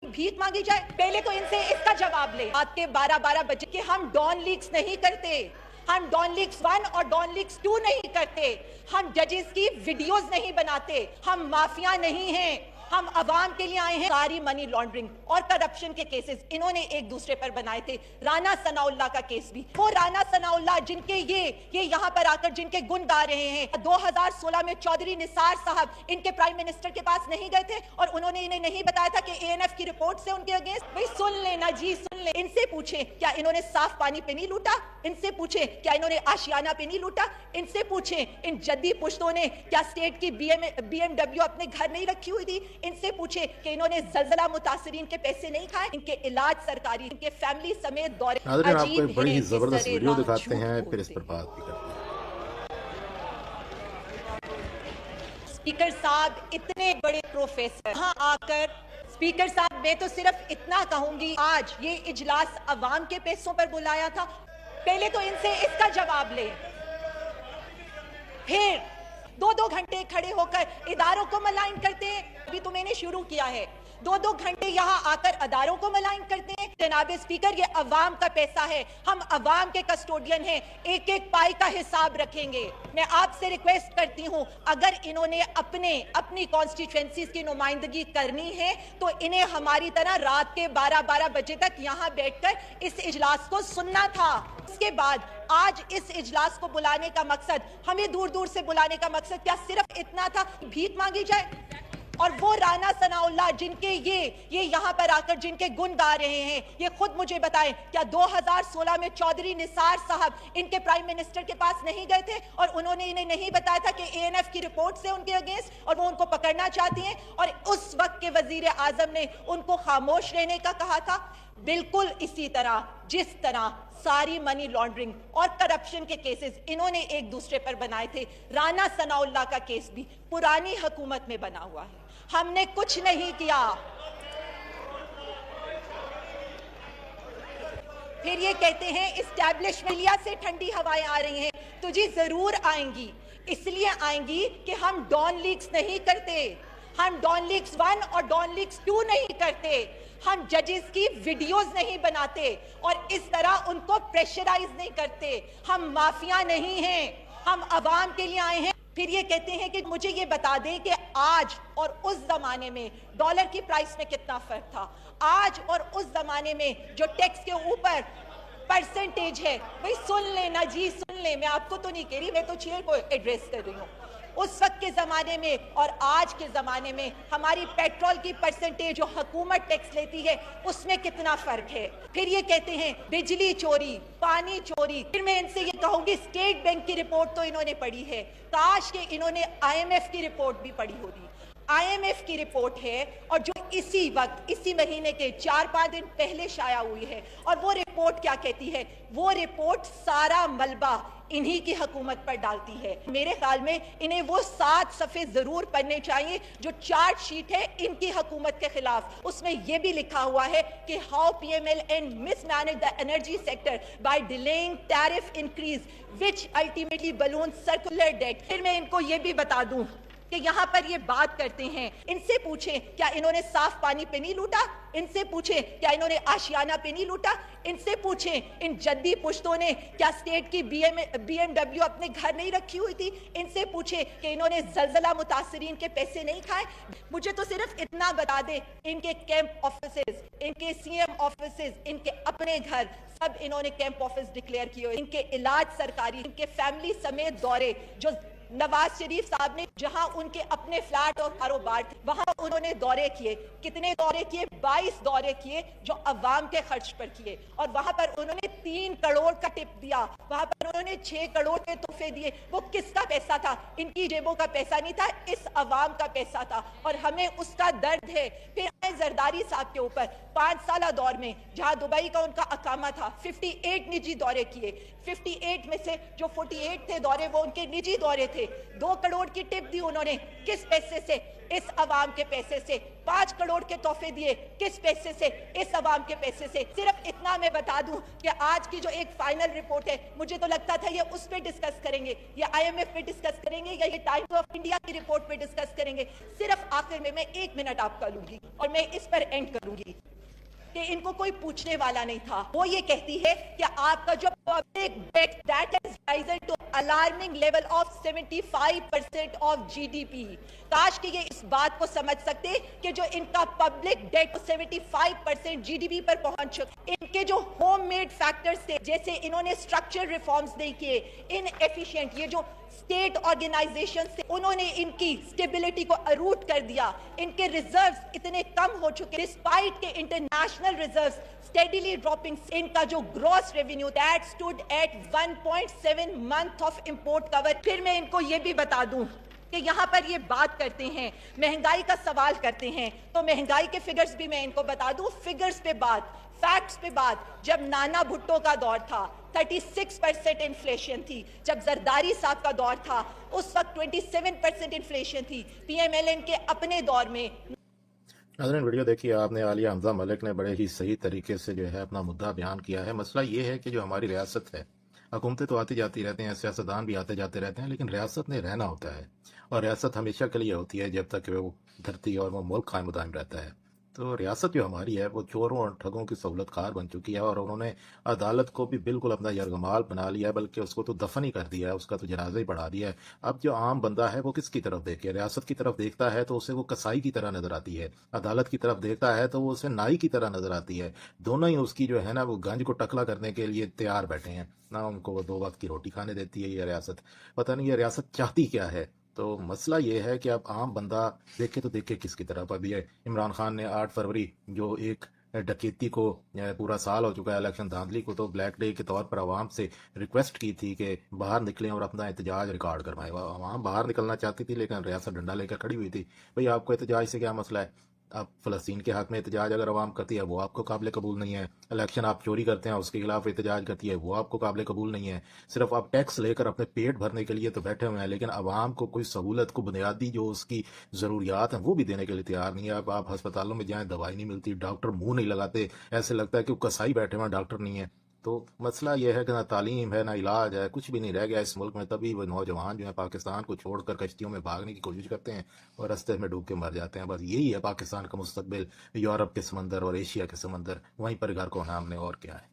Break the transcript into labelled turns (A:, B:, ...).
A: भीख मांगी जाए। पहले तो इनसे इसका जवाब ले। रात के 12-12 बजे कि हम डॉन लीग्स नहीं करते, हम डॉन लीग्स 1 और डॉन लीग्स 2 नहीं करते, हम जजेस की वीडियोस नहीं बनाते, हम माफिया नहीं हैं, हम अवाम के लिए आए हैं। सारी मनी लॉन्ड्रिंग और करप्शन के केसेस इन्होंने एक दूसरे पर बनाए थे। राना सनाउल्लाह का केस भी, वो राना सनाउल्लाह जिनके ये यहाँ पर आकर जिनके गुण गा रहे हैं। 2016 में चौधरी निसार साहब इनके प्राइम मिनिस्टर के पास नहीं गए थे और उन्होंने इन्हें नहीं बताया था कि एएनएफ की रिपोर्ट से उनके अगेंस्ट। भाई सुन लेना जी, सुन ले। इनसे पूछे क्या इन्होंने साफ पानी पे नहीं लूटा, इनसे पूछे क्या इन्होंने आशियाना पे नहीं लूटा, इनसे पूछे इन जद्दी पुश्तों ने क्या स्टेट की BMW अपने घर नहीं रखी हुई थी, इनसे पूछे कि इन्होंने जलजला मुतासिरीन के पैसे नहीं खाए, इनके इलाज सरकारी, इनके फैमिली समेत दौरे।
B: आपको एक बड़ी ही जबरदस्त वीडियो दिखाते हैं, फिर इस पर बात भी करते हैं।
A: स्पीकर साहब इतने बड़े प्रोफेसर यहाँ आकर, स्पीकर साहब मैं तो सिर्फ इतना कहूंगी, आज ये इजलास अवाम के पैसों पर बुलाया था। पहले तो इनसे इसका जवाब ले, फिर 2-2 घंटे खड़े होकर इदारों को मलाइन करते हैं। अभी तो मैंने शुरू किया है, 2-2 घंटे यहाँ आकर अदारों को मलाइन करते हैं। जनाब स्पीकर, ये अवाम का पैसा है, हम अवाम के कस्टोडियन हैं, एक एक पाई का हिसाब रखेंगे। मैं आपसे रिक्वेस्ट करती हूँ, अगर इन्होंने अपनी कॉन्स्टिट्यूएंसीज की नुमाइंदगी करनी है तो इन्हें हमारी तरह रात के 12-12 बजे तक यहाँ बैठकर इस इजलास को सुनना था। उसके बाद आज इस इजलास को बुलाने का मकसद, हमें दूर दूर से बुलाने का मकसद क्या सिर्फ इतना था भीख मांगी जाए? और वो राना सनाउल्लाह जिनके ये यहाँ पर आकर जिनके गुण गा रहे हैं, ये खुद मुझे बताएं क्या 2016 में चौधरी निसार साहब इनके प्राइम मिनिस्टर के पास नहीं गए थे और उन्होंने इन्हें नहीं बताया था कि एएनएफ की रिपोर्ट से उनके अगेंस्ट और वो उनको पकड़ना चाहती हैं और उस वक्त के वजीर आजम ने उनको खामोश रहने का कहा था? बिल्कुल इसी तरह जिस तरह सारी मनी लॉन्ड्रिंग और करप्शन के केसेस इन्होंने एक दूसरे पर बनाए थे, राना सनाउल्लाह का केस भी पुरानी हुकूमत में बना हुआ है। हमने कुछ नहीं किया। फिर ये कहते हैं इस्टेब्लिशमेंट से ठंडी हवाएं आ रही हैं, तो जी जरूर आएंगी। इसलिए आएंगी कि हम डॉन लीग्स नहीं करते, हम डॉन लीग्स 1 और डॉन लीग्स 2 नहीं करते, हम जजेस की वीडियोस नहीं बनाते और इस तरह उनको प्रेशराइज नहीं करते। हम माफिया नहीं हैं, हम अवाम के लिए आए हैं। फिर ये कहते हैं कि मुझे ये बता दें कि आज और उस जमाने में डॉलर की प्राइस में कितना फर्क था। आज और उस जमाने में जो टैक्स के ऊपर परसेंटेज है, भाई सुन लेना जी, सुन ले। मैं आपको तो नहीं कह रही, मैं तो चेयर को एड्रेस कर रही हूँ। उस वक्त के जमाने में और आज के जमाने में हमारी पेट्रोल की परसेंटेज जो हुकूमत टैक्स लेती है उसमें कितना फर्क है। फिर ये कहते हैं बिजली चोरी, पानी चोरी। फिर मैं इनसे ये कहूंगी, स्टेट बैंक की रिपोर्ट तो इन्होंने पढ़ी है, काश के इन्होंने IMF की रिपोर्ट भी पढ़ी होती। IMF की रिपोर्ट है और जो इसी वक्त इसी महीने के 4-5 दिन पहले शाया हुई है। और वो रिपोर्ट क्या कहती है? वो रिपोर्ट सारा मलबा इन्हीं की हुकूमत पर डालती है। मेरे ख्याल में इन्हें वो 7 सफ़े जरूर पढ़ने चाहिए जो चार्ट शीट है इनकी हुकूमत के खिलाफ। उसमें यह भी लिखा हुआ है कि how PMLN mismanage the energy sector bye delaying tariff increase which ultimately balloon circular debt. फिर मैं इनको ये भी बता दूं कि यहाँ पर ये बात करते हैं, इनसे पूछें क्या इन्होंने साफ पानी पे नहीं लूटा, इनसे पूछें क्या इन्होंने आशियाना पे नहीं लूटा, इनसे पूछें इन जद्दी पुश्तों ने क्या स्टेट की BMW अपने घर नहीं रखी हुई थी, इनसे पूछें कि इन्होंने जलजला मुतासिरीन के पैसे नहीं खाए। मुझे तो सिर्फ इतना बता दे, इनके कैंप ऑफिसेज, इनके CM ऑफिसेज, इनके अपने घर सब इन्होंने कैंप ऑफिस डिक्लेयर किए हुए, इनके इलाज सरकारी, इनके फैमिली समेत दौरे जो नवाज शरीफ साहब ने जहां उनके अपने फ्लैट और कारोबार थे वहां उन्होंने दौरे किए। कितने दौरे किए? 22 दौरे किए जो अवाम के खर्च पर किए और वहां पर उन्होंने 3 करोड़ का टिप दिया, वहां पर उन्होंने 6 करोड़ के तोहफे दिए। वो किसका पैसा था? इनकी जेबों का पैसा नहीं था, इस अवाम का पैसा था और हमें उसका दर्द है। फिर जरदारी साहब के ऊपर 5 साल दौर में जहां दुबई का उनका अकामा था, 58 निजी दौरे किए। 58 में से जो 48 थे दौरे वो उनके निजी दौरे थे। 2 करोड़ की टिप गिफ्ट दी उन्होंने, किस पैसे से? इस अवाम के पैसे से। 5 करोड़ के तोहफे दिए, किस पैसे से? इस अवाम के पैसे से। सिर्फ इतना मैं बता दूं कि आज की जो एक फाइनल रिपोर्ट है, मुझे तो लगता था ये उस पे डिस्कस करेंगे, या IMF पे डिस्कस करेंगे, या ये टाइम्स ऑफ इंडिया की रिपोर्ट पे डिस्कस करेंगे। सिर्फ आखिर में मैं 1 मिनट आपका लूंगी और मैं इस पर एंड करूंगी कि इनको कोई पूछने वाला नहीं था। वो ये कहती है कि आपका जो public debt that has risen to alarming level of 75% of GDP। काश कि ये इस बात को समझ सकते कि जो इनका पब्लिक डेट 75% GDP पर पहुंच चुका, इनके जो होम मेड फैक्टर्स थे, जैसे इन्होंने स्ट्रक्चर रिफॉर्म्स नहीं किए, इनएफिशिएंट ये जो स्टेट ऑर्गेनाइजेशन से उन्होंने इनकी स्टेबिलिटी को अरूट कर दिया, इनके रिजर्व्स इतने कम हो चुके डिस्पाइट के इंटरनेशनल रिजर्व्स स्टेडीली ड्रॉपिंग। इनका जो gross revenue that stood at 1.7 month of import cover. फिर मैं इनको ये भी बता दूं कि यहाँ पर ये बात करते हैं, महंगाई का सवाल करते हैं, तो महंगाई के फिगर्स भी मैं इनको बता दूं। फिगर्स पे बात, फैक्ट्स पे बात। जब नाना भुट्टो का दौर था 36% इन्फ्लेशन थी, जब जरदारी साहब का दौर था उस वक्त 27% इन्फ्लेशन थी, PMLN के अपने दौर में।
B: नाज़रीन, वीडियो देखिए आपने। आलिया हमजा मलिक ने बड़े ही सही तरीके से जो है अपना मुद्दा बयान किया है। मसला ये है कि जो हमारी रियासत है, हुकूमतें तो आती जाती रहती हैं, सियासतदान भी आते जाते रहते हैं, लेकिन रियासत ने रहना होता है, और रियासत हमेशा के लिए होती है जब तक वो धरती और वो मुल्क कायम दायम रहता है। तो रियासत जो हमारी है वो चोरों और ठगों की सहूलत कार बन चुकी है, और उन्होंने अदालत को भी बिल्कुल अपना यरगमाल बना लिया है, बल्कि उसको तो दफन ही कर दिया है, उसका तो जनाजा ही बढ़ा दिया है। अब जो आम बंदा है वो किसकी तरफ देखे? रियासत की तरफ देखता है तो उसे वो कसाई की तरह नजर आती है, अदालत की तरफ देखता है तो वो उसे नाई की तरह नजर आती है। दोनों ही उसकी जो है ना वो गंज को टकला करने के लिए तैयार बैठे हैं ना। उनको वो 2 वक्त की रोटी खाने देती है ये रियासत। पता नहीं ये रियासत चाहती क्या है। तो मसला ये है कि अब आम बंदा देखे तो देखे किसकी तरफ। अभी इमरान खान ने 8 फरवरी जो एक डकैती को पूरा साल हो चुका है इलेक्शन धांधली को, तो ब्लैक डे के तौर पर आवाम से रिक्वेस्ट की थी कि बाहर निकलें और अपना एहतजाज रिकॉर्ड करवाएं। आवाम बाहर निकलना चाहती थी, लेकिन रियासत डंडा लेकर खड़ी हुई थी। भाई आपको एहतजाज से क्या मसला है? आप फ़लस्तीन के हक में एहतजाज अगर आवाम करती है वो आपको काबिल कबूल नहीं है। इलेक्शन आप चोरी करते हैं उसके खिलाफ एहतजाज करती है वो आपको काबिल कबूल नहीं है। सिर्फ आप टैक्स लेकर अपने पेट भरने के लिए तो बैठे हुए हैं, लेकिन आवाम को कोई सहूलत को बुनियादी जो उसकी ज़रूरियात हैं वो भी देने के लिए तैयार नहीं है। अब आप अस्पतालों में जाएँ, दवाई नहीं मिलती, डॉक्टर मुंह नहीं लगाते, ऐसे लगता है कि वो कसाई बैठे हुए डॉक्टर नहीं है। तो मसला यह है कि ना तालीम है ना इलाज है, कुछ भी नहीं रह गया इस मुल्क में। तभी वो नौजवान जो है पाकिस्तान को छोड़कर कश्तियों में भागने की कोशिश करते हैं और रास्ते में डूब के मर जाते हैं। बस यही है पाकिस्तान का मुस्तकबिल, यूरोप के समंदर और एशिया के समंदर, वहीं पर घर को नाम ने और क्या है।